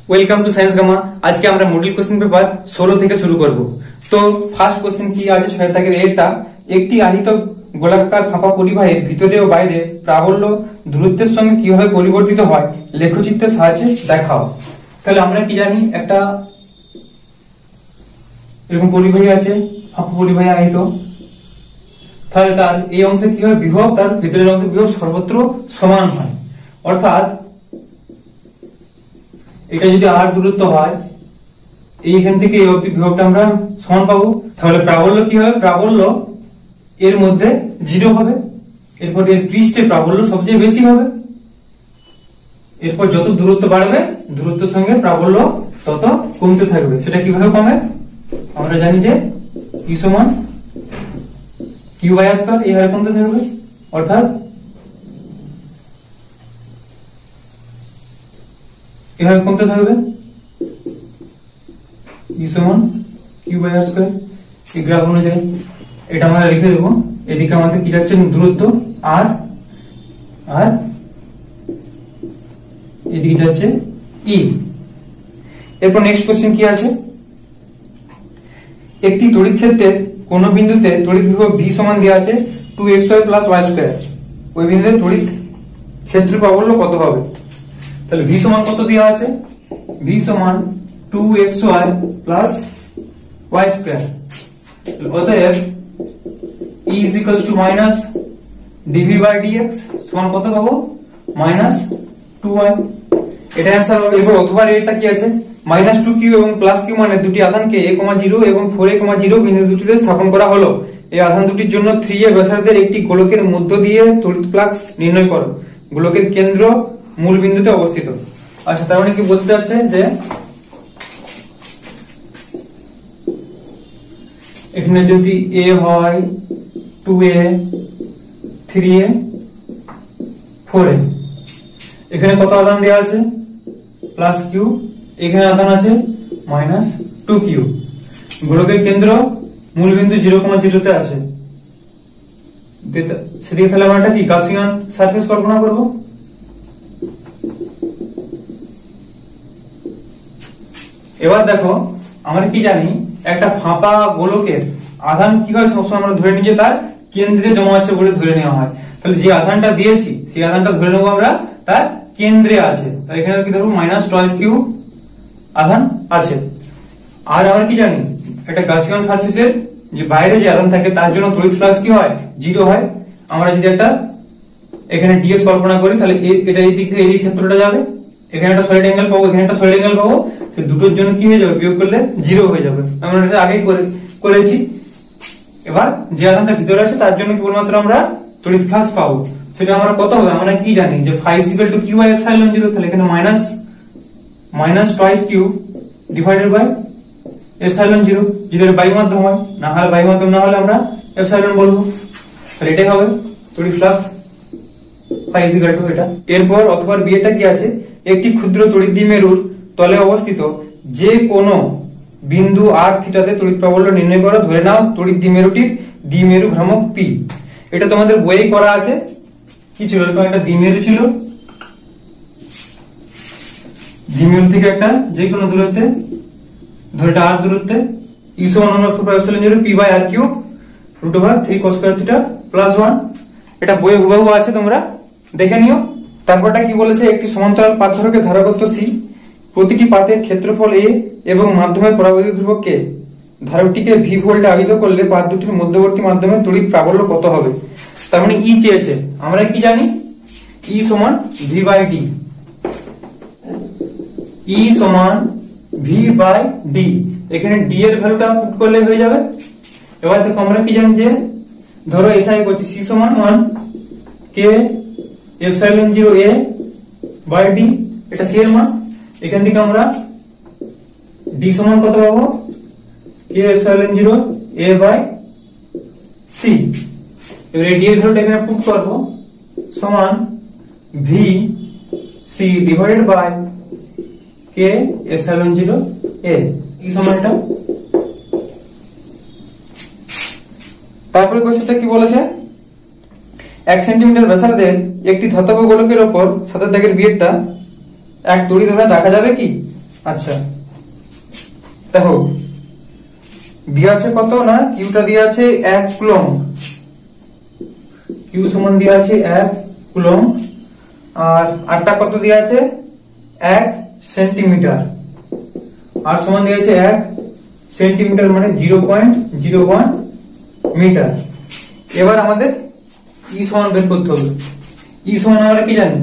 Welcome to science gamma. আজকে আমরা model question paper 16 থেকে শুরু করব। তো ফার্স্ট কোশ্চেন কি আছে 6 দাগের এটা, একটি আহিত গোলাকার ফাঁপা পরিবাহের ভিতরে ও বাইরে প্রাবল্য দূরত্বের সঙ্গে কিভাবে পরিবর্তিত হয় লেখচিত্রের সাহায্যে দেখাও। তাহলে আমরা কি জানি, একটা এরকম পরিবাহী আছে, ফাঁপা পরিবাহী আহিত, তাহলে তার এই অংশে কি হয়, বিভব তার ভিতরের অংশে বিভব সর্বত্র সমান হয়। অর্থাৎ এটা যদি আর দূরত্ব হয়, এইখান থেকে এই অবধি বিভবটা আমরা সমান পাবো। তাহলে প্রাবল্য কি হবে, প্রাবল্য এর মধ্যে 0 হবে। এরপর এর পৃষ্ঠে প্রাবল্য সবচেয়ে বেশি হবে। এরপর যত দূরত্ব বাড়বে দূরত্বের সঙ্গে প্রাবল্য তত কমতে থাকবে। সেটা কিভাবে কমে, আমরা জানি যে E সমান Q/R স্কয়ার, এইভাবে কমতে থাকবে। অর্থাৎ এভাবে কমতে থাকবে, E সমান Q/R স্কয়ার। এই গ্রাফ অনুযায়ী এটা আমরা লিখে দেবো। এদিকে আমাদের কি যাচ্ছে, দূরত্ব R, আর এদিকে যাচ্ছে E। এরপর নেক্সট কোশ্চেন কি আছে, একটি তড়িৎ ক্ষেত্রের কোন বিন্দুতে তড়িৎ বিভব V সমান দেওয়া আছে 2xy + y স্কয়ার। ওই বিন্দুতে তড়িৎ ক্ষেত্র প্রাবল্য কত হবে? তাহলে V সমান কত দেওয়া আছে, V সমান 2xy + y স্কয়ার। অতএব E = -dv/dx সমান কত পাবো, -2y। এটা অ্যানসার হবে। এবার অথবা এটা কি আছে, -2q এবং +q মানে দুটি আধানকে a, 0 এবং 4a, 0 বিন্দু দুটিতে স্থাপন করা হলো। এই আধান দুটির জন্য 3a ব্যাসার্ধের একটি গোলকের মধ্য দিয়ে তড়িৎ ফ্লাক্স নির্ণয় করো। গোলকের কেন্দ্র মূল বিন্দুতে অবস্থিত। আচ্ছা, তার মানে কি বলতে চাচ্ছে যে এখানে যদি a হয় 2a, 3a, 4a, এখানে কত আধান দেওয়া আছে, +q, এখানে আধান আছে -2q। গোলকের কেন্দ্র মূল বিন্দু 0, 0 তে আছে। সেদিকে তাহলে আমরা কি গাউসিয়ান সারফেস কল্পনা করব। এবার দেখো, আমরা কি জানি, একটা ফাঁপা গোলকের আধান কি হয়, সবসময় আমরা ধরে নিই যে তার কেন্দ্রে জমা আছে বলে ধরে নেওয়া হয়। তাহলে যে আধানটা দিয়েছি সেই আধানটা ধরে নেবো আমরা তার কেন্দ্রে আছে। তাহলে এখানে কি ধরবো, -2q আধান আছে। আর আমরা কি জানি, একটা গাউসিয়ান সারফেসের যে বাইরে যে আধান থাকে তার জন্য তড়িৎ ফ্লাক্স কি হয়, 0 হয়। আমরা যদি একটা এখানে ds কল্পনা করি, তাহলে এটা এই দিক থেকে এই ক্ষেত্রটা যাবে, এখানে একটা সলিড অ্যাঙ্গেল পাবো, এখানে একটা সলিড অ্যাঙ্গেল পাবো। সেই দুটোর জন্য কি হয়ে যাবে, বিয়োগ করলে 0 হয়ে যাবে। আমরা এটা আগেই করেছি। এবার যে আধানটা ভিতরে আছে তার জন্য কেবলমাত্র আমরা তড়িৎ ফ্লাক্স পাবো। সেটা আমরা কত হবে, আমরা কি জানি যে phi = q/ε0। তাহলে এখানে -2q /ε0। যদি এটা বায়ু মাধ্যম হয়, না হলে বায়ু মাধ্যম না হলে আমরা এপসাইলন বলবো। তাহলে এটাই হবে তড়িৎ ফ্লাক্স, phi = এটা। এরপর অথবা বিয়েটা কি আছে, একটি ক্ষুদ্র তড়িৎ দ্বিমেরুর তলে অবস্থিত যে কোনো বিন্দু r থিটাতে তড়িৎ প্রাবল্য নির্ণয় করো। ধরে নাও তড়িৎ দ্বিমেরুটির দ্বিমেরু ভ্রামক p। এটা তোমাদের বইয়ে করা আছে। কি ছিল, একটা দ্বিমেরু ছিল, দ্বিমেরু থেকে একটা যে কোনো দূরত্বে, ধরে এটা r দূরত্বে, E সমান p/r³ √3 cos² θ +1। এটা বইয়ে হুবহু আছে, তোমরা দেখে নিও। তারপরটা কি বলেছে, একটি সমান্তরাল পাথরকে ধারকত্ব c, প্রতিটি পাতের ক্ষেত্রফল a এবং মাধ্যমের পরাবৈদ্যুতিক ধ্রুবক k। ধারকটিকে v ভোল্টে আবিত করলে পাত দুটির মধ্যবর্তী মাধ্যমে তড়িৎ প্রাবল্য কত হবে? তার মানে E চেয়েছে। আমরা কি জানি, E সমান v/d, E সমান v/d। এখানে d এর ভ্যালুটা পুট করলে হয়ে যাবে। এবার দেখো, আমরা কি জানি যে ধরো এসআই করছি, c সমান 1 k ε0a/d, এটা c এর মান। এখান থেকে আমরা d সমান কত পাবো, k ε0a/c। এবারে d এর ভ্যালুটা এখানে পুট করব, সমান v c divided by k ε0a। এই সমানটা। তারপরে কোশ্চেনটা কি বলেছে, 1 সেন্টিমিটার ব্যাসার্ধের একটি ধাতব গোলকের উপর 7 দাগের বিয়েরটা এক তড়িৎ আধান রাখা যাবে কি? আচ্ছা দেখো দেওয়া আছে কত না, কিউটা দেওয়া আছে 1 কুলম্ব, কিউ সমান দেওয়া আছে 1 কুলম্ব, আর আরটা কত দেওয়া আছে 1 সেন্টিমিটার, আর সমান দেওয়া আছে 1 সেন্টিমিটার মানে 0.01 মিটার। এবার আমাদের ই সমান বের করতে হবে। ই সমান আমরা কি জানি,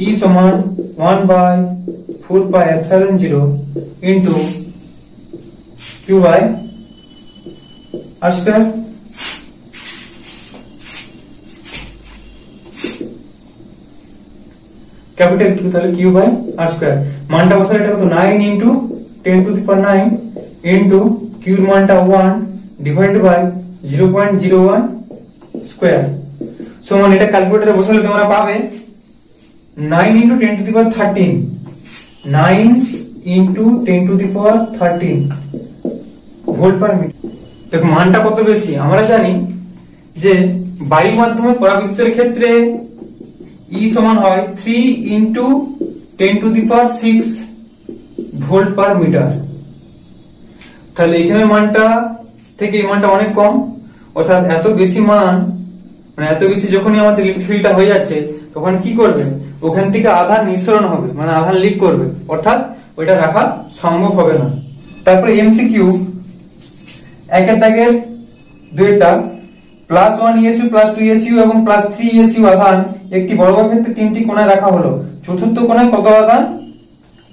ই সমান 1/4πε0 into Q by r square. Capital Q তাহলে কিউ বাই আর স্কয়ার, মানটা বসালে এটা কত 9 ইন্টু 10⁹ ইন্টু কিউর মানটা 1 ডিভাইডেড বাই 0.01 স্কয়ার সমান, এটা ক্যালকুলেটরে বসালে তোমরা পাবে 9 into 10⁻13, 9 into 10⁻13 volt per metre. দেখো মানটা কত বেশি, আমরা জানি যে বায়ু মাধ্যমে পরাবিদ্যুতের ক্ষেত্রে ই সমান হয় 3 ইন্টু 10⁶ ভোল্ট পার মিটার। তাহলে এখানে মানটা থেকে এই মানটা অনেক কম, অর্থাৎ এত বেশি মান, মানে এত বেশি যখনই আমাদের ইলেকট্রিক ফিল্ডটা হয়ে যাচ্ছে তখন কি করবে, ওখান থেকে আধান নিঃসরণ হবে, মানে আধান লিক করবে, অর্থাৎ ওইটা রাখা সম্ভব হবে না। তারপরে এমসিকিউ একের দাগের দুইটা +1 ইএসইউ +2 ইএসইউ এবং +3 ইএসইউ আধান একটি বর্গক্ষেত্রে 3টি কোণায় রাখা হলো, চতুর্থ কোণায় কত আধান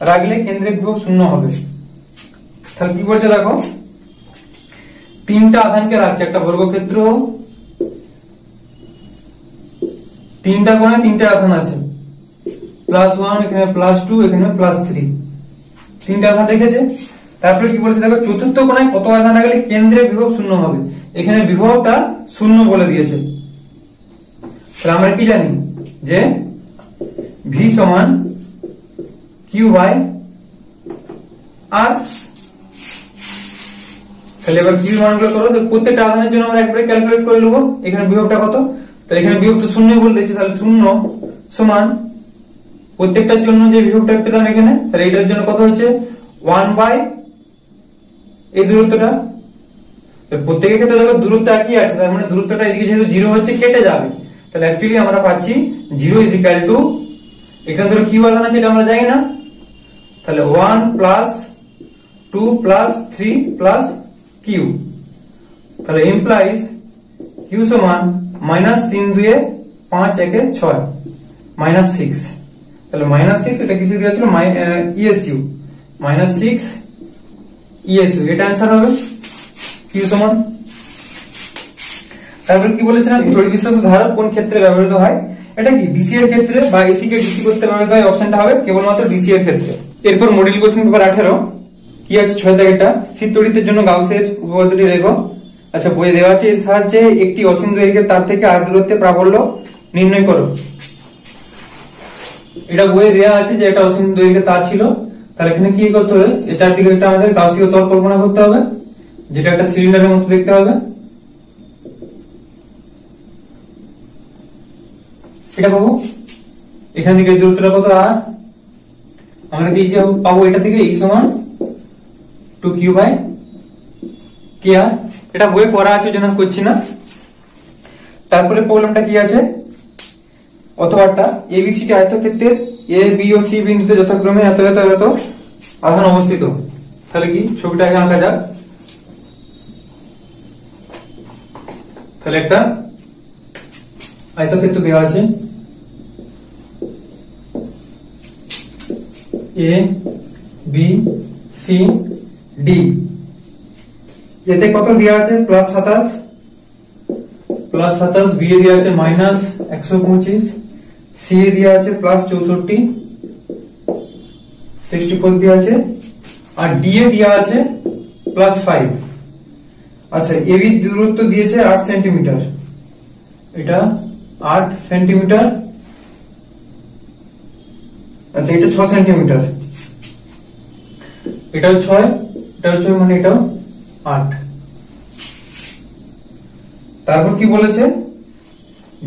রাখলে কেন্দ্রের বিভব শূন্য হবে। তাহলে কি বলছে দেখো, তিনটা আধানকে রাখছে একটা বর্গক্ষেত্র, তিনটা কোণে তিনটা আধান আছে, +1 এখানে +2 এখানে +3, তিনটা আধান রেখেছে। তারপরে কি বলছে দেখো, চতুর্থ কোণায় কত আধান রাখলে কেন্দ্রের বিভব শূন্য হবে, এখানে বিভবটা শূন্য বলে দিয়েছে। তাহলে আমরা কি জানি যে V সমান Q বাই R। তাহলে এবার Q মানগুলো করো, প্রত্যেকটা আধানের জন্য আমরা একবারে ক্যালকুলেট করে নেবো এখানে বিভবটা কত। তাহলে এখানে বিভব তো শূন্য বলে দিয়েছে, তাহলে শূন্য সমান প্রত্যেকটার জন্য যে বিভবটা পেলাম এখানে, তাহলে এটার জন্য কত হচ্ছে 1 বাই এই দূরত্বটা, প্রত্যেকের ক্ষেত্রে দেখো দূরত্ব একই আছে, তার মানে দূরত্বটা এদিকে যেহেতু 0 হচ্ছে কেটে যাবে, তাহলে অ্যাকচুয়ালি আমরা পাচ্ছি 0 = এখানে ধরো কিউ আধান আছে এটা আমরা জানি না, তাহলে 1 + 2 + 3 + কিউ, তাহলে ইমপ্লাইজ কিউ সমান -3 × 2 = 5 × 1 = 6 -6, তাহলে -6 এটা কিসে দেওয়া ছিল ইএসইউ, -6 ইএসইউ, এটা आंसर হবে কিউ সমান। তারপর কি বলেছে না, তড়িৎ বিশ্লেষক ধারক কোন ক্ষেত্রে ব্যবহৃত হয়, এটা কি ডিসি এর ক্ষেত্রে বা এসি কে ডিসি করতে ব্যবহৃত হয়, অপশনটা হবে কেবলমাত্র ডিসি এর ক্ষেত্রে। এরপর মডেল কোশ্চেন পেপার 18 কি আছে 6 দাগেরটা, স্থির তড়িতের জন্য গাউসের উপপাদ্যটি লেখো। আচ্ছা বইয়ে দেওয়া আছে, এর সাহায্যে একটি অসীম দৈর্ঘ্যের তার থেকে আর দূরত্বে প্রাবল্য নির্ণয় করো। এটা বইয়ে দেওয়া আছে যে এটা অসীম দৈর্ঘ্যের তার ছিল, তাহলে এখানে কি করতে হবে, এই চারদিকে একটা আমাদের গাউসীয় তল কল্পনা করতে হবে, যেটা একটা সিলিন্ডারের মতো দেখতে হবে। এটা পাবো এখান থেকে দূরত্বটা কত আর, আমরা কি পাবো এটা থেকে E সমান 2Q বাই KR, এটা বইয়ে পড়া আছে জন্য করছি না। তারপরে প্রবলেমটা কি আছে, অথবাটা এবিসিডি আয়তক্ষেত্রের এ বি ও সি বিন্দুতে যথাক্রমে এত এত এত আধান অবস্থিত। তাহলে কি ছবিটা এখানে আঁকা যাক। তাহলে একটা আয়তক্ষেত্র দেওয়া আছে এ বি সি ডি, এতে কত দেওয়া আছে +27, বি এ দেওয়া আছে -125, সি এ দেওয়া আছে +64, 64 দেওয়া আছে, আর ডি এ দেওয়া আছে +5। আচ্ছা এবি দূরত্ব দিয়েছে 8 সেন্টিমিটার, এটা 8 সেন্টিমিটার, আচ্ছা এটা 6 সেন্টিমিটার, এটাও 6, এটাও 6, মানে এটাও 8। তারপর কি বলেছে,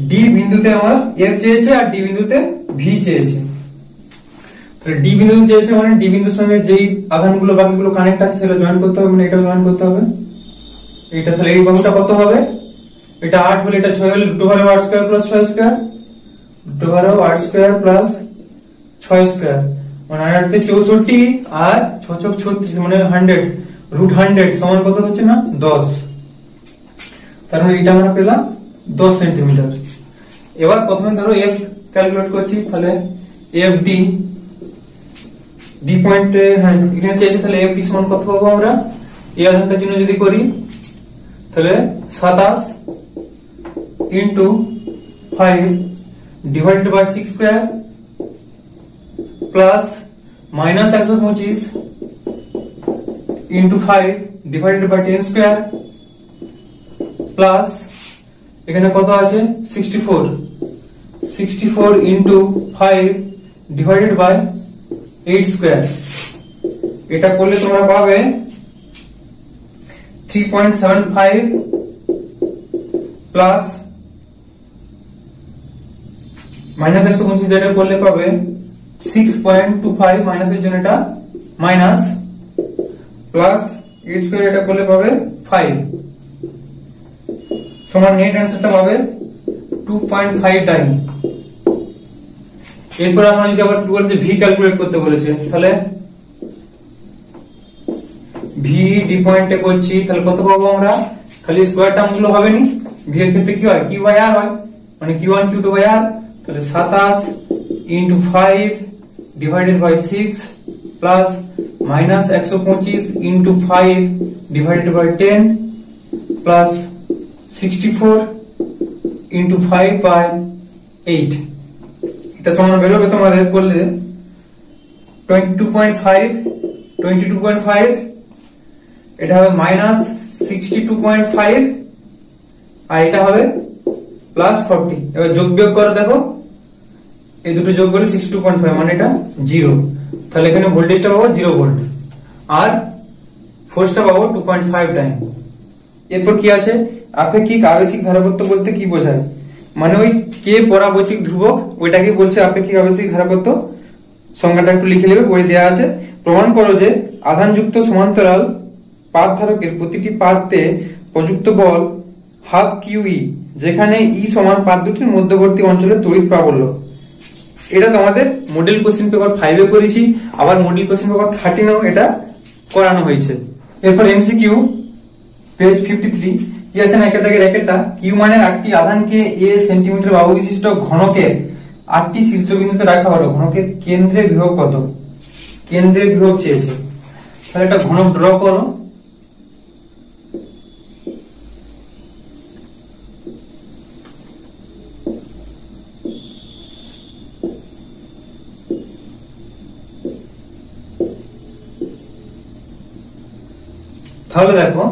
ডি বিন্দুতে আমার এফ চেয়েছে আর ডি বিন্দুতে ভি চেয়েছে। তো তাহলে ডি বিন্দু চেয়েছে মানে ডি বিন্দুর সঙ্গে যেই আধানগুলো বাকিগুলো কানেক্ট আছে সেটা জয়েন করতে হবে, মানে এটা জয়েন করতে হবে এটা। তাহলে এই বাহুটা কত হবে, এটা 8 হলে এটা 6 হলে √8² প্লাস 6 স্কয়ার, √8² প্লাস 6 স্কয়ার মানে 8 তে 64 আর 6 × 36 মানে 100, √100 সমান কত হচ্ছে না 10। তার মানে এটা আমরা পেলাম 10 সেন্টিমিটার। এবার প্রথমে ধরো এফ ক্যালকুলেট করছি, তাহলে এফ ডি পয়েন্টে এখানে চেয়েছে, তাহলে এফ ডি সমান কত পাবো আমরা এই আধানটার জন্য যদি করি, তাহলে 27 into 5 divided by 6 square plus minus 125 into 5 divided by 10 square plus এখানে কত আছে 64 ইন্টু 5 ডিভাইডেড বাই 8 স্কয়ার। এটা করলে তোমরা পাবে 3.75 প্লাস মাইনাস 125 এটা করলে পাবে 6.25, মাইনাসের জন্য এটা মাইনাস, প্লাস 8 স্কয়ার এটা করলে পাবে 5 সমান নেট অ্যান্সারটা পাবে 2.59। এরপর আমরা যদি আবার কি বলেছে ভি ক্যালকুলেট করতে বলেছে, তাহলে ভি ডি পয়েন্টে করছি, তাহলে কত পাবো আমরা, খালি স্কয়ার টার্ম গুলো হবে নি, ভি এর ক্ষেত্রে কি হয় কিউ বাই আর হয়, মানে Q1 Q2 বাই আর। তাহলে 27 into 5 divided by 6 plus minus 125 into 5 divided by 10 plus 64 into 5 by 8, এটা সমান বেরোবে তোমাদের বললে 22.5, এটা হবে মাইনাস 62.5 আর এটা হবে প্লাস 40। এবার যোগ বিয়োগ করে দেখো, এই দুটো যোগ করলে 62.5 মানে এটা 0, তাহলে এখানে ভোল্টেজটা পাবো 0 ভোল্ট আর ফোর্সটা পাবো 2.59। এরপর কি আছে, আপেক্ষিক আবেশিক ধারাপত্য বলতে কি বোঝায়, মানে ওই কে পরাবৈশিক ধ্রুবক ওইটাকে বলছে আপেক্ষিক আবেশিক ধারাপত্য। সংজ্ঞাটা একটু লিখে নেবে, বই দেওয়া আছে। প্রমাণ করো যে আধানযুক্ত সমান্তরাল পাত ধারকের প্রতিটি পাতে প্রযুক্ত বল হাফ QE, যেখানে ই সমান পাত দুটির মধ্যবর্তী অঞ্চলের তড়িৎ প্রাবল্য। এটা তোমাদের মডেল কোশ্চেন পেপার 5 এ করেছি, আবার মডেল কোশ্চেন পেপার 13 এটা করানো হয়েছে। এরপর এমসিকিউ পেজ 53 কি আছে না, একে দেখে র্যাকেটটা কিউ মানের 8টি আধানকে এ সেন্টিমিটার বাহু বিশিষ্ট ঘনকের 8টি শীর্ষবিন্দুতে রাখা হলো, ঘনকের কেন্দ্রে বিভব কত, কেন্দ্রে বিভব চেয়েছে। তাহলে একটা ঘনক ড্র করো, তাহলে দেখো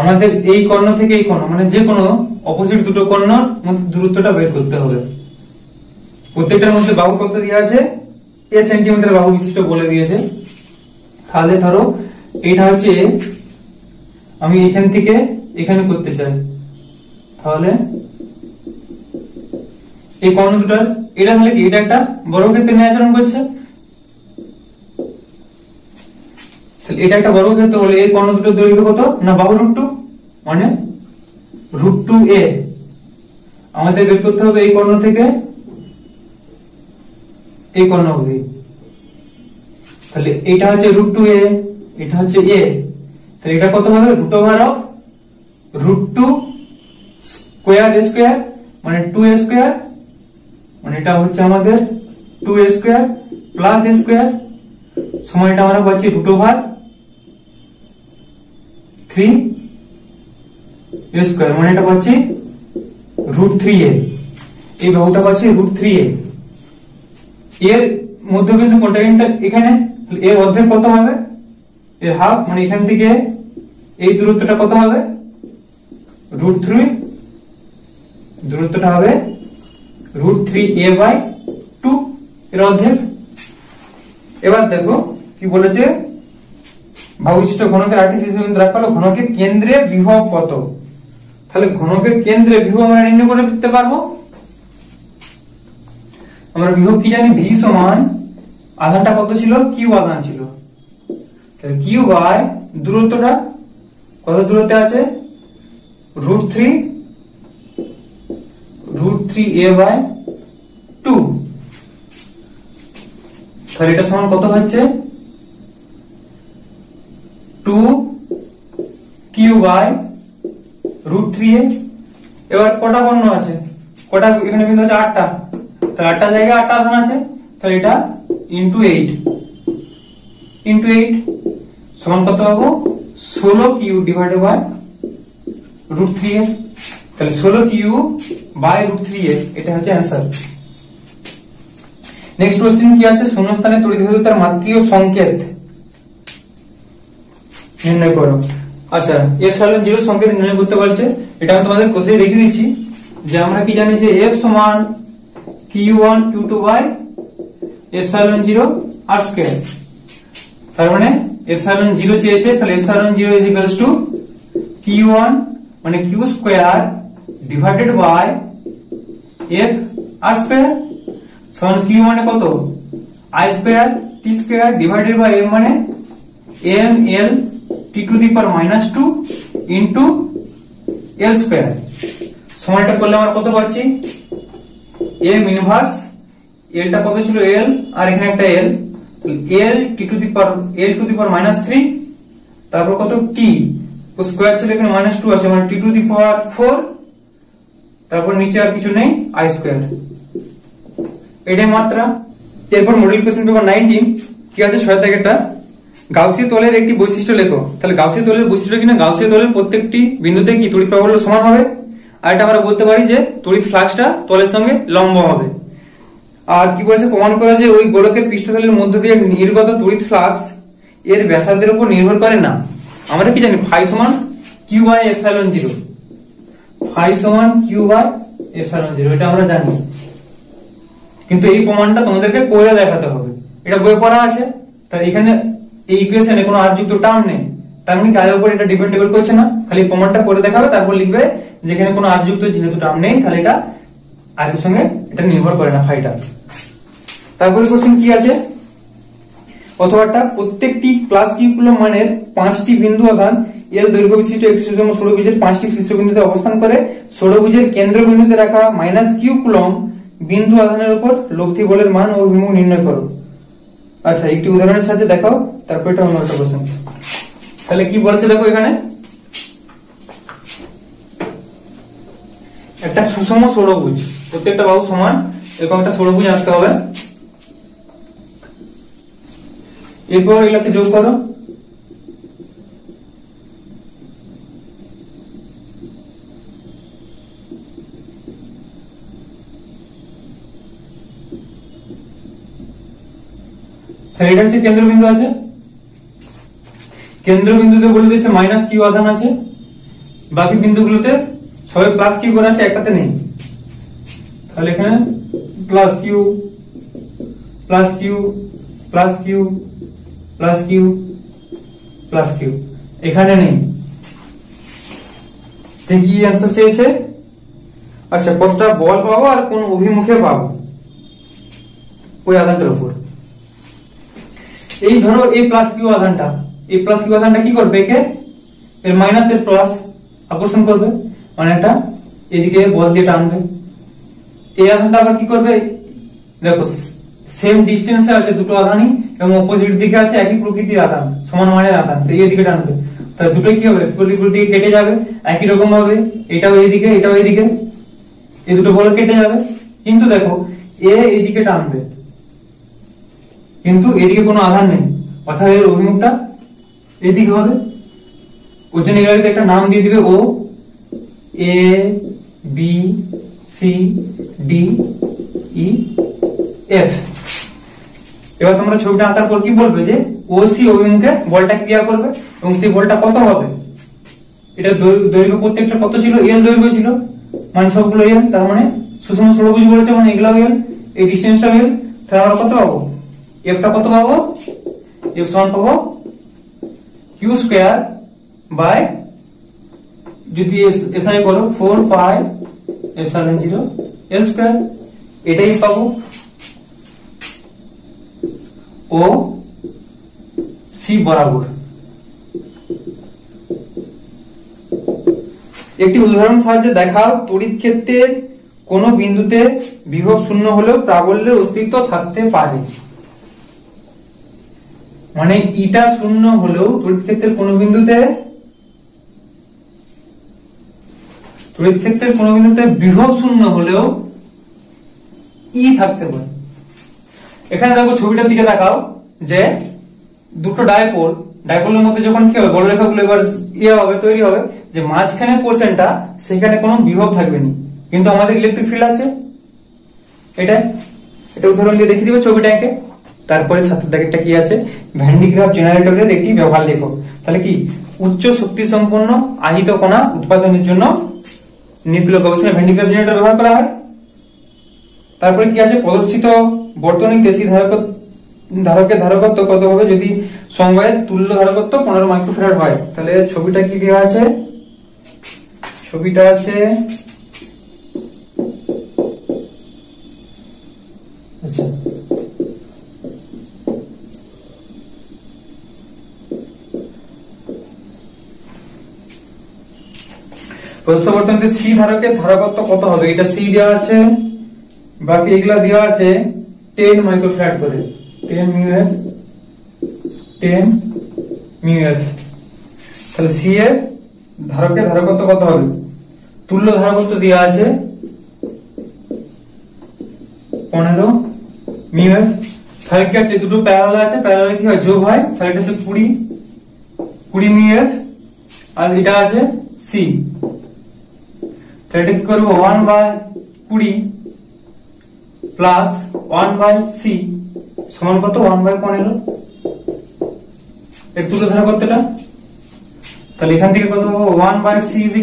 আমাদের এই কর্ণ থেকে এই কর্ণ মানে যে কোনো অপোজিট দুটো কর্ণর মধ্যে দূরত্বটা বের করতে হবে। প্রত্যেকটার মধ্যে বাহু কত দেওয়া আছে, এ সেন্টিমিটার বাহু বিশিষ্ট বলে দিয়েছে। তাহলে ধরো এটা হচ্ছে এ, আমি এখান থেকে এখানে করতে চাই, তাহলে এই কর্ণ দুটার এটা তাহলে কি, এটা একটা বর্গক্ষেত্রের ন্যায় আচরণ করছে, এটা একটা বর্গক্ষেত্র হলে এই কর্ণ দুটোর দৈর্ঘ্য কত না বাহু √2 মানে √2a। আমাদের বের করতে হবে এই কর্ণ থেকে এই কর্ণ অবধি, তাহলে এটা হচ্ছে √2a, এটা হচ্ছে a, তাহলে এটা কত হবে √2 স্কয়ার a স্কয়ার মানে 2a স্কয়ার, মানে এটা হচ্ছে আমাদের 2a square plus a square সমান এটা আমরা পাচ্ছি √3 a স্কয়ার, মানে এটা পাচ্ছি √3a, এই বাহুটা পাচ্ছি √3a। এর মধ্যবিন্দু কোনটা, এখানে এর অর্ধেক কত হবে, এর হাফ, মানে এখান থেকে এই দূরত্বটা কত হবে √3, দূরত্বটা হবে √3a/2, এর অর্ধেক। এবার দেখো কি বলেছে, বাহুবিশিষ্ট ঘনকের 8টি শীর্ষবিন্দু রাখা হলো, ঘনকের কেন্দ্রে বিভব কত। তাহলে ঘনকের কেন্দ্রে বিভব আমরা নির্ণয় করে দিতে পারবো। আমরা বিভব কি জানি, ভি সমান আধানটা কত ছিল, কিউ আধান ছিল, তাহলে কিউ বাই দূরত্বটা কত দূরত্বে আছে, √3 a বাই 2, তাহলে এটা সমান কত হচ্ছে 2q বাই √3a। এবার কটা বর্ণ আছে, কটা এখানে বিন্দু আছে 8টা, তাহলে 8টা জায়গায় 8টা আধান আছে, তাহলে এটা ইন্টু 8 সমান কত পাবো 16q ডিভাইডেড বাই √3a, তাহলে 16q বাই √3a, এটা হচ্ছে অ্যান্সার। নেক্সট কোশ্চেন কি আছে, শূন্যস্থানে তড়িৎভেদ্যতার মাত্রিয় সংকেত নির্ণয় করো। আচ্ছা, এপসাইলন 0 সংকেত নির্ণয় করতে বলছে, এটা আমি তোমাদের কোষে দেখিয়ে দিচ্ছি যে আমরা কি জানি যে F সমান Q1 Q2 by epsilon 0 r square, তার মানে এপসাইলন 0 চেয়েছে, তাহলে epsilon 0 is equals two Q1 মানে Q square divided by F r square সমান Q মানে কত I square T square divided by M মানে M L T to the power -2 into L square, সমানটা করলে আমরা কত পাচ্ছি M ইনভার্স L টা কত ছিল L আর এখানে একটা L, L T to the power L to the power -3, তারপর কত T স্কয়ার ছিল এখানে -2 আছে মানে T টু দি পাওয়ার 4, তারপর নিচে আর কিছু নেই I স্কয়ার, এটাই মাত্রা। এরপর মডেল কোশ্চেন পেপার 19 কি আছে 6 দাগেরটা, গাউসীয় তলের একটি বৈশিষ্ট্য লেখো। তাহলে গাউসীয় তলের বৈশিষ্ট্য কিনা, গাউসীয় তলের প্রত্যেকটি বিন্দুতে কি তড়িৎ প্রাবল্য সমান হবে, আর এটা আমরা বলতে পারি যে তড়িৎ ফ্লাক্সটা তলের সঙ্গে লম্ব হবে। আর কি বলেছে, প্রমাণ করা যে ওই গোলকের পৃষ্ঠতলের মধ্য দিয়ে নির্গত তড়িৎ ফ্লাক্স এর ব্যাসার্ধের উপর নির্ভর করে না। আমরা কি জানি ফাই সমান কিউ বাই এপসাইলন 0, ফাই সমান কিউ বাই এপসাইলন 0, এটা আমরা জানি, কিন্তু এই প্রমাণটা তোমাদেরকে করে দেখাতে হবে, এটা বইয়ে পড়া আছে। তাই এখানে এই ইকুয়েশনে কোনো আর যুক্ত টার্ম নেই, তার মানে কার উপর এটা ডিপেন্ডেবল করছে না, খালি প্রমাণটা করে দেখাবে, তারপর লিখবে যেখানে কোনো আর যুক্ত যেহেতু টার্ম নেই তাহলে এটা আর এর সঙ্গে এটা নির্ভর করে না ফাইটা। তারপরে কোশ্চেন কি আছে, অথবাটা প্রত্যেকটি প্লাস কিউ কুলম মানের 5টি বিন্দু আধান এল দৈর্ঘ্য বিশিষ্ট একটি সুষম ষড়ভুজের 5টি শীর্ষবিন্দুতে অবস্থান করে ষড়ভুজের কেন্দ্রবিন্দুতে রাখা -কিউ কুলম বিন্দু আধানের উপর লব্ধি বলের মান ও অভিমুখ নির্ণয় করো। আচ্ছা, একটি উদাহরণের সাথে দেখাও, তারপর এটা অন্য একটা কোশ্চেন। তাহলে কি বলছে দেখো, এখানে একটা সুষম ষড়ভুজ, প্রত্যেকটা বাহু সমান, এরকম একটা ষড়ভুজ আসতে হবে। এরপর এগুলোকে যোগ করো, এটা হচ্ছে কেন্দ্রবিন্দু আছে, কেন্দ্রবিন্দুতে বলে দিচ্ছে -কিউ আধান আছে, বাকি বিন্দুগুলোতে সবাই প্লাস কিউ করে আছে, একটাতে নেই, তাহলে এখানে plus q plus q plus q plus q plus q, এখানে নেই, কি অ্যান্সার চেয়েছে। আচ্ছা, কতটা বল পাবো আর কোন অভিমুখে পাবো ওই আধানটার উপর। এই ধরো এই প্লাস কিউ আধানটা, এই প্লাস কিউ আধানটা কি করবে, একে এর মাইনাস এর প্লাস আকর্ষণ করবে, মানে এটা এদিকে বল দিয়ে টানবে। এই আধানটা আবার কি করবে, দেখো সেম ডিস্টেন্সে আছে দুটো আধানই এবং অপোজিট দিকে আছে একই প্রকৃতির আধান, সমান মানের আধান, সেই এদিকে টানবে, তাহলে দুটোই কি হবে প্রতিকূল দিকে কেটে যাবে, একই রকম ভাবে এটাও এইদিকে এটাও এইদিকে, এই দুটো বল কেটে যাবে। কিন্তু দেখো এ এইদিকে টানবে, কিন্তু এদিকে কোনো আধান নেই, অর্থাৎ এর অভিমুখটা এদিকে হবে। ওই জন্য এগুলোকে একটা নাম দিয়ে দিবে, ও A B C D E F. এবার তোমরা ছবিটা আঁকার পর কি বলবে যে ও সি অভিমুখে বলটা ক্রিয়া করবে এবং সেই বলটা কত হবে, এটা দৈর্ঘ্য প্রত্যেকটা কত ছিল, এল দৈর্ঘ্য ছিল, মানে সবগুলো এল, তার মানে সুষম ষড়ভুজ বলেছে মানে এগুলো এল, এই ডিস্টেন্সটা এল, তাহলে আমরা কত পাবো, এফটা কত পাবো, এফ সমান পাবো কিউ স্কয়ার বাই, যদি এসআই করো 4 পাই এপসাইলন 0 এল স্কয়ার, এটাই পাবো। ও সি বরাবর। একটি উদাহরণ সাহায্যে দেখাও তড়িৎ ক্ষেত্রের কোন বিন্দুতে বিভব শূন্য হলেও প্রাবল্যের অস্তিত্ব থাকতে পারে। মানে ইটা শূন্য হলেও তড়িৎ ক্ষেত্রের কোন বিন্দুতে বিভব শূন্য হলেও ই থাকতে পারে। এখানে দেখো ছবিটার দিকে তাকাও যে দুটো ডাইপোলের মধ্যে যখন কি হবে বলরেখাগুলো এবার হবে তৈরি হবে যে মাঝখানের পোর্শনটা সেখানে কোনো বিভব থাকবে না, কিন্তু আমাদের ইলেকট্রিক ফিল্ড আছে। এটা উদাহরণ দিয়ে দেখিয়ে দিবে ছবিটা এঁকে। তারপরে সাথের দাগেরটা কি আছে, ভ্যান ডি গ্রাফ জেনারেটরের একটি ব্যবহার লেখো। তাহলে কি উচ্চ শক্তি সম্পন্ন আহিত কণা উৎপাদনের জন্য নিউক্লিয় গবেষণা ভ্যান ডি গ্রাফ জেনারেটর ব্যবহার করা হয়। তারপরে কি আছে, প্রদর্শিত বর্তনী তেসি ধারকের ধারকত্ব কত হবে যদি সমবায়ের তুল্য ধারকত্ব 15 মাইক্রোফ্যারাড হয়। তাহলে ছবিটা কি দেওয়া আছে, ছবিটা আছে আচ্ছা প্রদর্শিত বর্তনীতে সি ধারকের ধারকত্ব কত হবে, এটা সি দেওয়া আছে, বাকি এগুলা দেওয়া আছে 10 মাইক্রোফ্যারাড করে, 10 মিউ এফ। তাহলে সি এর ধারকের ধারকত্ব কত হবে, তুল্য ধারকত্ব দেওয়া আছে 15 মিউ এফ। তাহলে কি আছে, দুটো প্যারালাল আছে, প্যারালাল কি হয় যোগ হয়, তাহলে এটা হচ্ছে 20 মিউ এফ। আর এটা আছে সি, তাহলে এটা কি করবো 1/20 প্লাস 1/c সমান কত 1/15 এর তুল্য ধারকত্বটা। তাহলে এখান থেকে কত পাবো 1/c =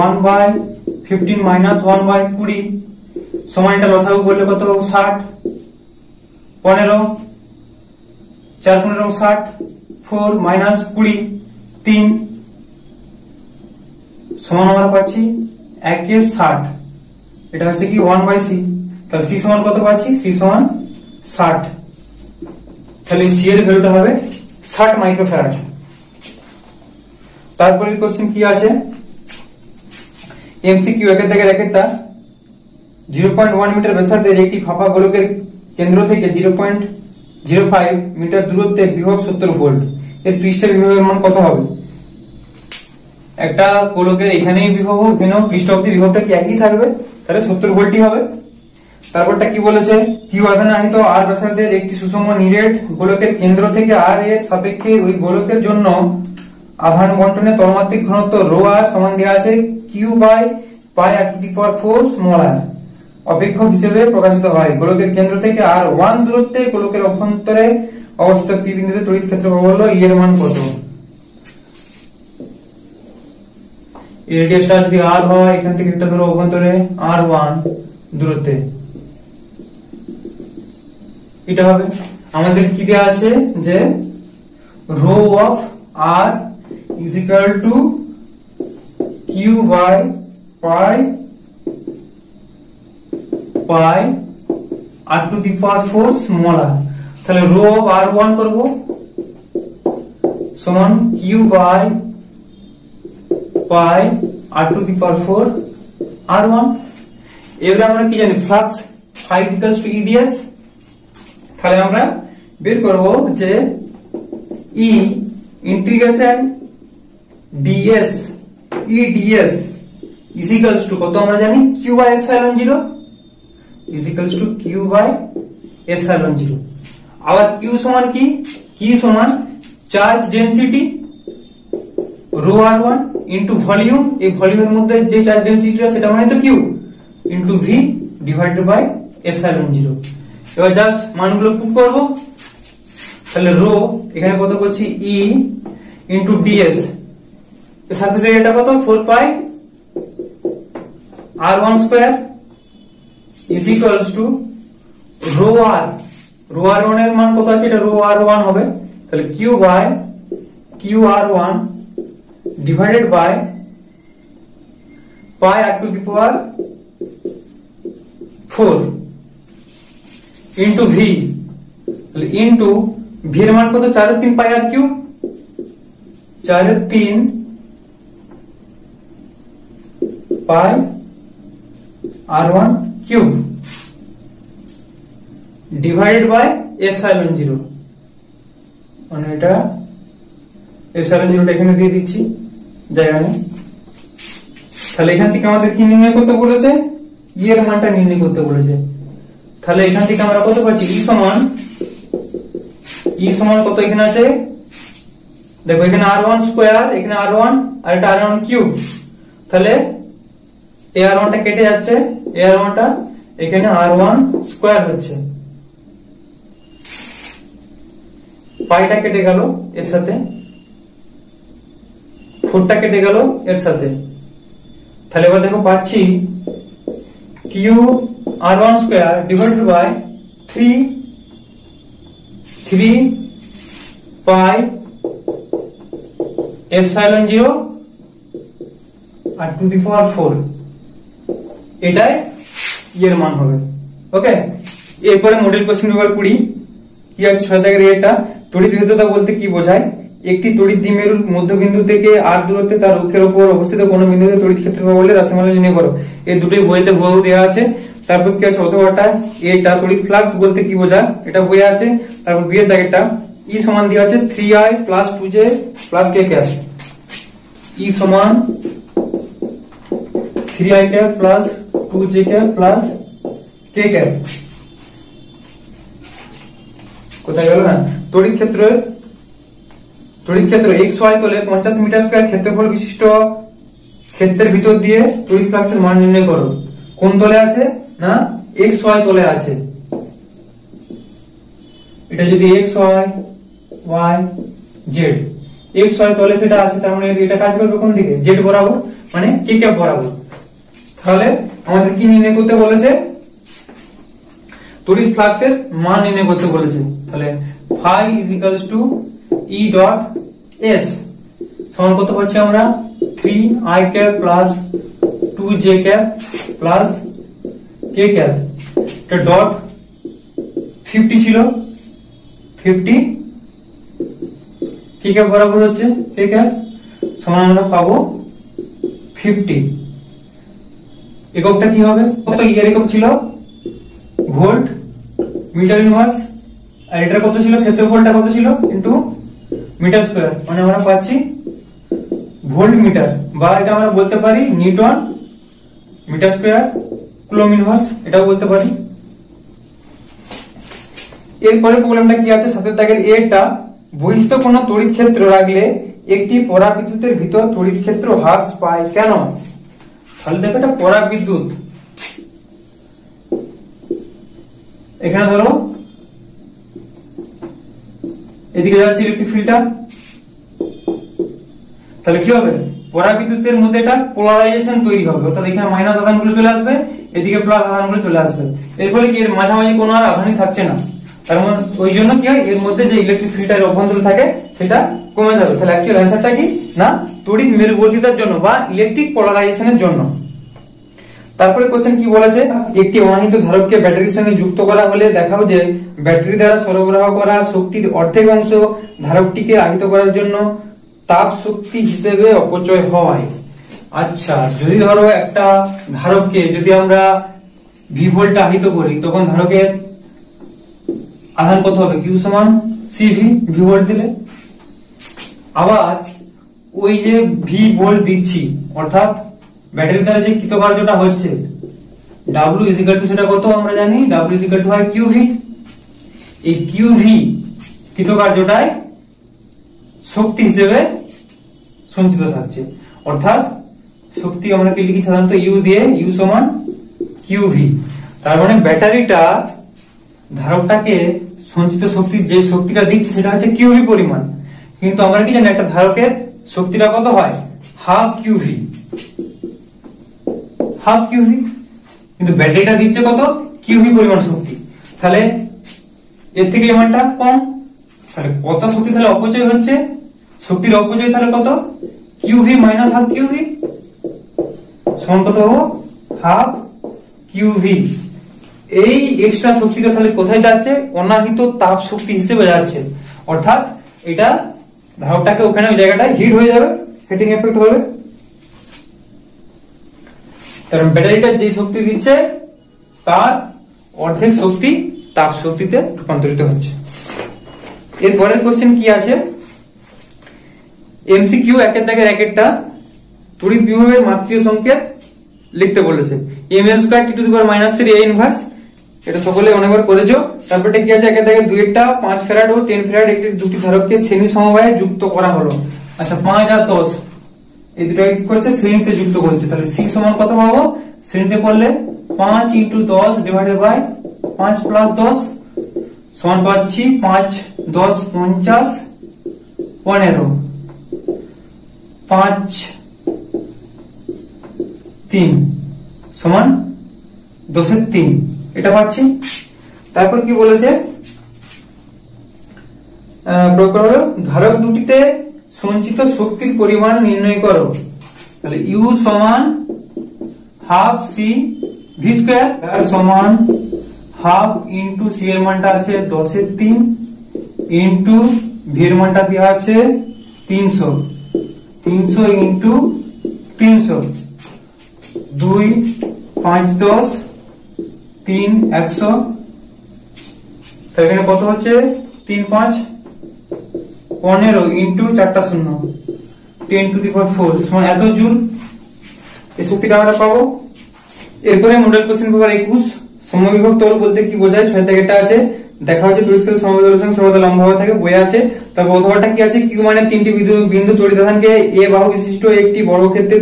1/15 মাইনাস 1/20 সমান এটা লসাগু করলে কত পাবো 60, 15 4 15 60, 4 মাইনাস 20 3 সমান আমরা পাচ্ছি 1/60। এটা হচ্ছে কি 1/c। তাহলে c সমান কত পাচ্ছি, c সমান 60। তাহলে c এর ভ্যালুটা হবে 60 মাইক্রোফ্যারাড। তারপরে কোশ্চেন কি আছে, এমসিকিউ একের দাগের একেরটা 0.1 মিটার ব্যাসার্ধের একটি ফাঁপা গোলকের কেন্দ্র থেকে 0.05 মিটার দূরত্বে বিভব 70 ভোল্ট এর পৃষ্ঠের বিভবের মান কত হবে। একটা গোলকের এখানেই বিভব, এখানেও পৃষ্ঠ অবধি বিভবটা কি একই থাকবে, তাহলে 70 ভোল্টই হবে। তারপরটা কি বলেছে, কিউ আধানে আহিত আর ব্যাসার্ধের একটি সুষম নিরেট গোলকের কেন্দ্র থেকে আর এর সাপেক্ষে ওই গোলকের জন্য আধান বন্টনের তলমাত্রিক ঘনত্ব রো আর সমান দেওয়া আছে q/πr⁴ r অপেক্ষক হিসেবে প্রকাশিত হয়। গোলকের কেন্দ্র থেকে আর 1 দূরত্বে গোলকের অভ্যন্তরে অবস্থিত পি বিন্দুতে তড়িৎ ক্ষেত্র বলল ই এর মান কত। এই রেডিয়াসটা যদি r হয়, এখান থেকে একটা ধরো অভ্যন্তরে r1 দূরত্বে, এটা হবে। আমাদের কি দেওয়া আছে যে rho of r is equal to q/π r⁴ r। তাহলে রো অফ r1 করব সমান q/π r⁴ r1। এবারে আমরা কি জানি, ফ্লাক্স phi = EDS। তাহলে আমরা বের করব যে E integration ds EDS equals to কত আমরা জানি q/ε0 ইকুয়ালস টু q/ε0। আবার q সমান কি, q সমান charge density rho r1 into volume, এই ভলিউমের মধ্যে যে চার্জ ডেনসিটিটা সেটা মানে তো q into v divided by ε0। এবার জাস্ট মানগুলো পুট করব। তাহলে রো এখানে কত করছি E ইনটু ds, এর সারফেস এরিয়াটা কত 4π r1² is equals to rho r1 এর মান কত আছে, এটা রো r1 হবে। তাহলে q/r1 divided by π r⁴ into v, তাহলে ইনটু ভি এর মান কত 4/3 pi r cube, 4/3 pi r1 cube divided by epsilon 0, মানে এটা এপসাইলন 0টা এখানে দিয়ে দিচ্ছি জায়গা নেই। তাহলে এখান থেকে আমাদের কি নির্ণয় করতে বলেছে, ই এর মানটা নির্ণয় করতে বলেছে। তাহলে এখান থেকে আমরা কত পাচ্ছি, ই সমান কত এখানে আছে, দেখো এখানে r1 স্কয়ার, এখানে r1 আর এটা r1 কিউব, তাহলে এই r1 টা কেটে যাচ্ছে, এই r1 টা এখানে r1 স্কয়ার হচ্ছে, পাইটা কেটে গেল এর সাথে, 4টা কেটে গেল এর সাথে। তাহলে এবার দেখো পাচ্ছি Q r1 square divided by 3 pi epsilon 0 r to the power 4, এটাই এর মান হবে। ওকে, এরপরে মডেল কোশ্চেন পেপার 20 কি আছে 6 দাগের এটা, তড়িৎ ভেদ্যতা বলতে কি বোঝায়, একটি তড়িৎ দ্বিমেরুর মধ্যবিন্দু থেকে আর দূরত্বে তার অক্ষের উপর অবস্থিত কোন বিন্দুতে তড়িৎ ক্ষেত্র বলে রাশিমালা নির্ণয় করো। এই দুটোই বইতে বহু দেওয়া আছে। তারপর কি আছে অথবাটা, এটা তড়িৎ ফ্লাক্স বলতে কি বোঝায়, এটা বইয়ে আছে। তারপর বি এর দাগেরটা, ই সমান দেওয়া আছে 3i plus 2j plus k cap, E সমান 3i cap plus 2j cap plus k cap. কোথায় গেল না, তড়িৎ ক্ষেত্র xy তলে 50 মিটার স্কয়ার ক্ষেত্রফল বিশিষ্ট ক্ষেত্রের ভিতর দিয়ে তড়িৎ ফ্লাক্সের মান নির্ণয় করো। কোন তলে আছে না, xy তলে আছে। এটা যদি xy y z, xy তলে সেটা আছে, তার মানে এটা কাজ করবে কোন দিকে, z বরাবর, মানে k ক্যাপ বরাবর। তাহলে আমাদের কি নির্ণয় করতে বলেছে, তড়িৎ ফ্লাক্সের মান নির্ণয় করতে বলেছে। তাহলে phi is equals to E dot S সমান কত পাচ্ছি আমরা, 3i cap plus 2j cap plus k cap, এটা ডট 50 ছিল, 50 k ক্যাপ বরাবর হচ্ছে k ক্যাপ, সমান আমরা পাবো 50। এককটা কি হবে, কত এর একক ছিল ভোল্ট মিটার ইনভার্স, আর এটা কত ছিল, ক্ষেত্রফলটা কত ছিল ইনটু মিটার স্কয়ার, মানে আমরা পাচ্ছি ভোল্ট মিটার, বা এটা আমরা বলতে পারি newton metre square coulomb inverse, এটাও বলতে পারি। এরপরে প্রবলেমটা কি আছে 7 দাগের এটা, বহিস্থ কোন তড়িৎ ক্ষেত্র রাখলে একটি পরাবিদ্যুতের ভিতর তড়িৎ ক্ষেত্র হ্রাস পায় কেন। তাহলে দেখো এটা পরাবিদ্যুৎ, এখানে ধরো এদিকে যাচ্ছে ইলেকট্রিক ফিল্ডটা, তাহলে কি হবে, পরাবিদ্যুতের মধ্যে একটা পোলারাইজেশন তৈরি হবে, অর্থাৎ এখানে মাইনাস আধানগুলো চলে আসবে, এদিকে প্লাস আধানগুলো চলে আসবে। এর ফলে কি এর মাঝামাঝি কোনো আর আধানই থাকছে না, তার মানে ওই জন্য কি হয়, এর মধ্যে যে ইলেকট্রিক ফিল্ডের অভ্যন্তরে থাকে সেটা কমে যাবে। তাহলে অ্যাকচুয়াল অ্যান্সারটা কি না, তড়িৎ মেরুবর্তিতার জন্য বা ইলেকট্রিক পোলারাইজেশনের জন্য। তারপরে কোশ্চেন কি বলেছে, একটি অনাহিত ধারককে ব্যাটারির সঙ্গে যুক্ত করা হলে দেখাও যে ব্যাটারি দ্বারা সরবরাহ করা শক্তির অর্ধেক অংশ ধারকটিকে আহিত করার জন্য তাপ শক্তি হিসেবে অপচয় হয়। আচ্ছা, যদি ধরো একটা ধারককে যদি আমরা ভি ভোল্ট আহিত করি, তখন ধারকের আধান কত হবে, কিউ সমান সিভি, ভি ভোল্ট দিলে। আবার ওই যে ভি ভোল্ট দিচ্ছি, অর্থাৎ ব্যাটারি দ্বারা যে কৃতকার্যটা হচ্ছে W ইকুয়াল টু সেটা কত আমরা জানি, W ইকুয়াল টু হয় কিউভি। এই কিউভি কৃতকার্যটাই শক্তি হিসেবে সঞ্চিত থাকছে, অর্থাৎ শক্তি আমরা কি লিখি সাধারণত ইউ দিয়ে, ইউ সমান কিউভি। তার মানে ব্যাটারিটা ধারকটাকে সঞ্চিত শক্তি যে শক্তিটা দিচ্ছে সেটা হচ্ছে কিউভি পরিমাণ, কিন্তু আমরা কি জানি একটা ধারকের শক্তিটা কত হয়, হাফ কিউভি, হাফ কিউভি, কিন্তু ব্যাটারিটা দিচ্ছে কত, কিউভি পরিমাণ শক্তি। তাহলে এর থেকে এই মানটা কম, তাহলে কত শক্তি তাহলে অপচয় হচ্ছে, শক্তির অপচয় তাহলে কত, কিউভি মাইনাস হাফ কিউভি সমান কত হবো, হাফ কিউভি। এই এক্সট্রা শক্তিটা তাহলে কোথায় যাচ্ছে, অনাহিত তাপ শক্তি হিসেবে যাচ্ছে, অর্থাৎ এটা ধারকটাকে ওখানে ওই জায়গাটায় হিট হয়ে যাবে, হিটিং এফেক্ট হবে। কারণ ব্যাটারিটা যে শক্তি দিচ্ছে তার অর্ধেক শক্তি তাপ শক্তিতে রূপান্তরিত হচ্ছে। এর পরের কোশ্চেন কি আছে, এমসিকিউ একের দাগের একেরটা তড়িৎ বিভবের মাত্রিয় সংকেত লিখতে বলেছে। ml² t⁻³ A ইনভার্স, এটা সকলে অনেকবার করেছো। তারপরে কি আছে, একের দাগের দুইটা 5 ফ্যারাড ও 10 ফ্যারাড একটি দুটি ধারককে শ্রেণী সমবায়ে যুক্ত করা হলো। আচ্ছা 5 আর 10 এই দুটাকে কি করেছে, শ্রেণীতে যুক্ত করেছে। তাহলে c সমান কত পাবো, শ্রেণীতে করলে 5 × 10 ডিভাইডেড বাই 5 + 10 সমান পাচ্ছি 5 10 50 15 5 3 সমান 10^3 এটা পাচ্ছি। তারপর কি বলেছে, ধারক দুটিতে সঞ্চিত শক্তির পরিমাণ নির্ণয় করো। তাহলে U সমান হাফ CV² সমান হাফ ইন্টু C এর মানটা আছে 10^3 ইন্টু V এর মানটা দেওয়া আছে 300 ইন্টু 300 2 5 10 3 100। এখানে কত হচ্ছে 3 5 15 ইন্টু 4টা 0 10⁴ সমান এত জুল এই শক্তিটা আমরা পাবো। এরপরে মডেল কোশ্চেন পেপার 21 সমবিভব তল বলতে কি বোঝায়, 6 দাগেরটা আছে। দেখা হচ্ছে তড়িৎ ক্ষেত্র সমবিভবের সঙ্গে সর্বদা লম্বভাবে থাকে, বই আছে। তারপর অথবাটা কি আছে, কিউ মানে 3টি বিন্দু তড়িৎ আধানকে এ বাহু বিশিষ্ট একটি বর্গক্ষেত্রে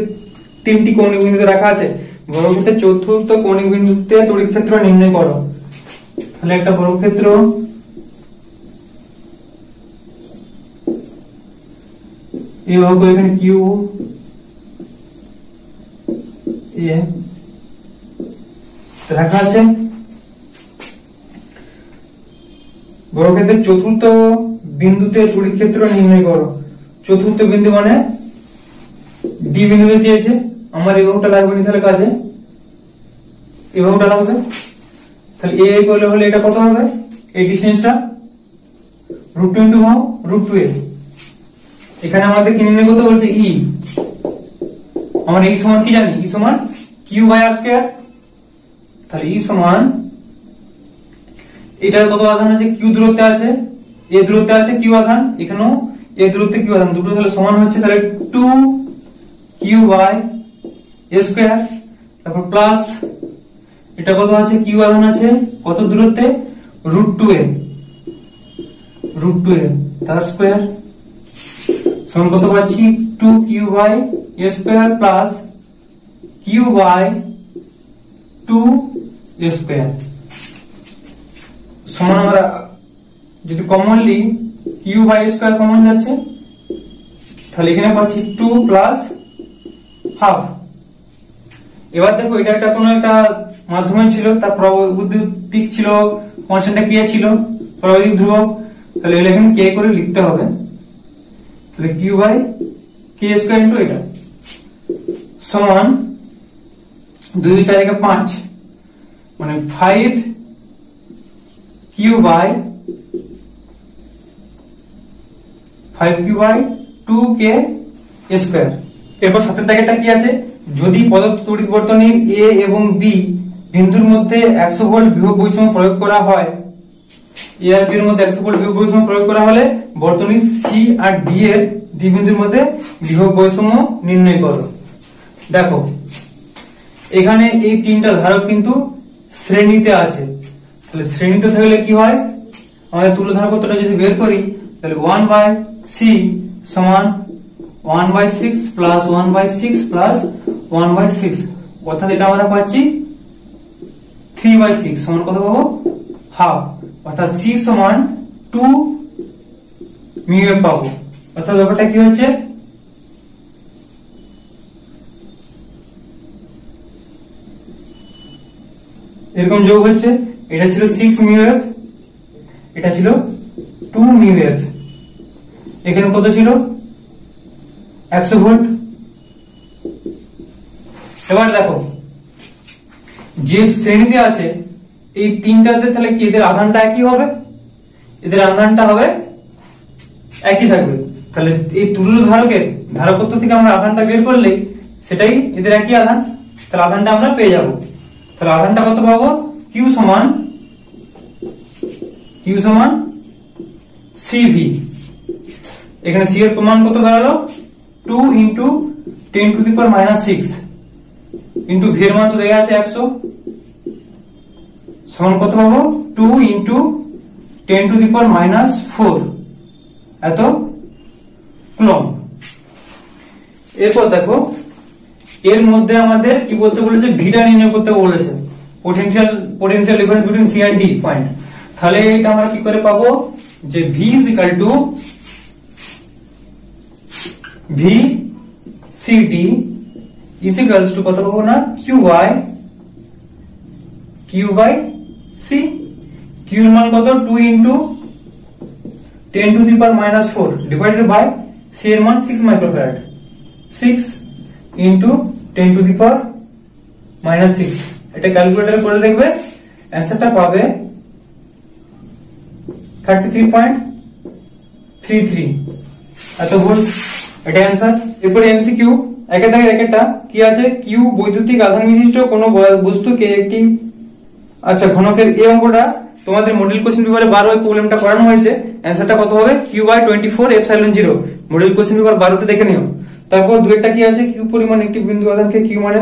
3টি কৌণিক বিন্দুতে রাখা আছে। বর্গক্ষেত্রের চতুর্থ কৌণিক বিন্দুতে তড়িৎ ক্ষেত্র নির্ণয় করো। তাহলে একটা বর্গক্ষেত্র এই বাহু এখানে কিউ এ রাখা আছে। বর্গক্ষেত্রের চতুর্থ বিন্দুতে তড়িৎ ক্ষেত্র নির্ণয় করো। চতুর্থ বিন্দু মানে ডি বিন্দুতে চেয়েছে, আমার এই বাহুটা লাগবে না, তাহলে কাজে এই বাহুটা লাগবে। তাহলে এ করলে হলে এটা কত হবে, এই ডিসটেন্সটা √2 ইনটু বাহু √2a। এখানে আমাদের কি নির্ণয় করতে বলছে ই, আমরা ই সমান কি জানি, ই সমান q/r²। তাহলে ই সমান এটার কত আধান আছে, কিউ দূরত্বে আছে, এ দূরত্বে আছে কিউ আধান, এখানেও এ দূরত্বে কিউ আধান, দুটো তাহলে সমান হচ্ছে। তাহলে 2q/a²। তারপর প্লাস এটা কত আছে, কিউ আধান আছে কত দূরত্বে, √2a তার স্কয়ার সমান কত পাচ্ছি, 2q/a² প্লাস q/2a² সমান আমরা যদি কমনলি q/a² কমন যাচ্ছে, তাহলে এখানে পাচ্ছি 2 প্লাস হাফ। এবার দেখো এটা একটা কোনো একটা মাধ্যমে ছিল, তার বৈদ্যুতিক ছিল, কনস্ট্যান্টটা কে ছিল, পরাবৈদ্যুতিক ধ্রুবক। তাহলে এখানে কে করে লিখতে হবে। তাহলে q/k² ইনটু এটা সমান 2 4 একে 5 মানে 5q/2k²। এরপর 7 দাগেরটা কি আছে, যদি পদার্থ তড়িৎ বর্তনীর এ এবং বি বিন্দুর মধ্যে 100 ভোল্ট বিভব বৈষম্য প্রয়োগ করা হয়, এ আর বি এর মধ্যে 100 ভোল্ট বিভব বৈষম্য প্রয়োগ করা হলে বর্তনীর সি আর ডি এর ডি বিন্দুর মধ্যে বিভব বৈষম্য নির্ণয় করো। দেখো এখানে এই তিনটা ধারক কিন্তু শ্রেণীতে আছে। তাহলে শ্রেণীতে থাকলে কি হয়, আমাদের তুল্য ধারকত্বটা যদি বের করি, তাহলে 1/c সমান 1/6 প্লাস 1/6 প্লাস 1/6, অর্থাৎ এটা আমরা পাচ্ছি 3/6 সমান কত পাবো, হাফ। অর্থাৎ c সমান 2 μF পাবো। অর্থাৎ ব্যাপারটা কি হচ্ছে, এরকম যোগ হচ্ছে, এটা ছিল 6 μF, এটা ছিল 2 μF, এখানে কত ছিল 100 ভোল্ট। এবার দেখো যে শ্রেণীতে আছে এই তিনটাতে, তাহলে কি এদের আধানটা একই হবে, এদের আধানটা হবে একই থাকবে। তাহলে এই তুল্য ধারকের ধারকত্ব থেকে আমরা আধানটা বের করলেই সেটাই এদের একই আধান, তাহলে আধানটা আমরা পেয়ে যাব। তাহলে আধানটা কত পাবো? কিউ সমান CV। এখানে সি এর প্রমাণ কত বেরোলো? 2 ইন্টু 10⁻⁻6 ইন্টু ভি এর মান তো দেওয়া আছে 100 সমান কত পাবো? 2 ইন্টু 10⁻⁻4 এত কুলম্ব। এরপর দেখো এর মধ্যে আমাদের কি বলতে বলেছে? ভিটা নির্ণয় করতে বলেছে, potential difference between C and D point. তাহলে এটা আমরা কি করে পাবো? যে V is equal to V C D is equals to কত পাবো না? Q by C. কিউ এর মান কত? 2 ইন্টু 10⁻⁻4 ডিভাইডেড বাই সি এর মান 6 মাইক্রোফ্যারাড। 6 ইন্টু 10⁻⁻6 এটা ক্যালকুলেটরে করে দেখবে, অ্যান্সারটা পাবে 33.33 এত ভোল্ট। এটা অ্যান্সার। এরপরে এমসিকিউ একে দাগের একটা কি আছে? কিউ বৈদ্যুতিক আধান বিশিষ্ট কোন বস্তুকে একটি ঘনকের এই অঙ্কটা তোমাদের মডেল কোশ্চেন পেপারে 12 এই প্রবলেমটা করানো হয়েছে। অ্যান্সারটা কত হবে? Q by 24 model question paper 12 তে দেখে নিও। তারপর দুইটা কি আছে? কিউ পরিমাণ একটি বিন্দু আধানকে কিউ মানে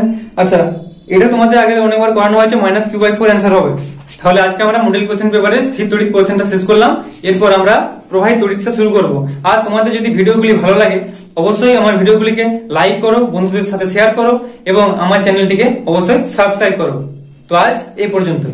এটা তোমাদের আগে অনেকবার করানো হয়েছে, -q/4 অ্যান্সার হবে। তাহলে আজকে আমরা মডেল কোশ্চেন পেপারে স্থির তড়িৎ পোর্শনটা শেষ করলাম। এরপর আমরা প্রবাহী তড়িৎটা শুরু করব। আর তোমাদের যদি ভিডিওগুলি ভালো লাগে অবশ্যই আমার ভিডিওগুলিকে লাইক করো, বন্ধুদের সাথে শেয়ার করো এবং আমার চ্যানেলটিকে অবশ্যই সাবস্ক্রাইব করো। তো আজ এই পর্যন্ত।